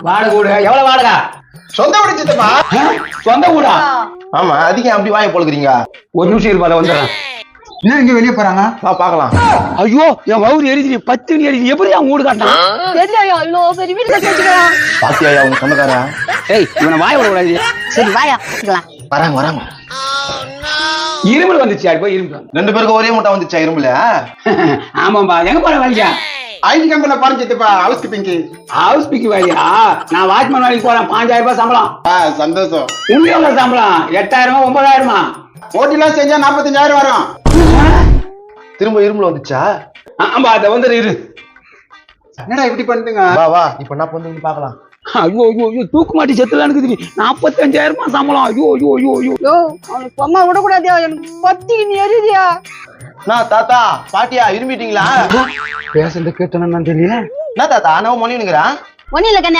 வாடகை வீடு எவ்வளவு வாடகை? சொந்த வீடு சித்தப்பா. சொந்த வீடா? ஆமா, அதிகம் அப்படி வாங்கி போடுக்கிறீங்க. ஒரு நிமிஷம் இருப்பாத வந்துடுறேன். என்ன இங்க வெளியே போறாங்க? வா பாக்கலாம். ஐயோ என் வவுறு எரிஞ்சு 10 எரிஞ்சு எப்படி அவன் வீடு காட்டான்? தெரியலையா இவ்வளோ பெரிய வீடு கட்டி வச்சுக்கிறான். பாத்தியா அவங்க சொந்தக்காரன்? ஏய் இவனை வாய விடக்கூடாது. சரி வாயா வச்சுக்கலாம். வராங்க. இருமல் வந்துச்சு அது போய் இரும்பு. 2 பேருக்கு ஒரே மூட்டை வந்துச்சா இரும்புல? ஆமாம்பா எங்க போற வேலையா? ஐடி கம்பெனில பாருங்க சித்தப்பா, ஹவுஸ் கீப்பிங்க்கு. ஹவுஸ் பிக்கு வேலையா? நான் வாட்ச்மேன் வேலைக்கு போறேன். 5000 ரூபாய் சம்பளம். சந்தோஷம். உங்களுக்கு எவ்வளவு சம்பளம்? 8000 9000? ஓட்டிலாம் செஞ்சா 45000 வரும். திரும்ப இரும்புல வந்துச்சா? ஆமா அத வந்து இரு. என்னடா இப்படி பண்ணுங்க? வா இப்ப நான் வந்து பாக்கலாம். ஐயோ ஐயோ ஐயோ தூக்கு மாட்டி செத்துலான்னு 45000 ரூபாய் சம்பளம். ஐயோ ஐயோ ஐயோ ஐயோ. யோ அவனுக்கு அம்மா விடக்கூடாதியா, எனக்கு பத்தி நீ எரியுதியா. நான் தாத்தா பாட்டியா இரும்பிட்டீங்களா? பேசுறது கேட்டேன்னு தெரியல. என்ன தாத்தா நான் மொழினுங்கிறேன். ஒன்னும் இல்ல கண்ணே.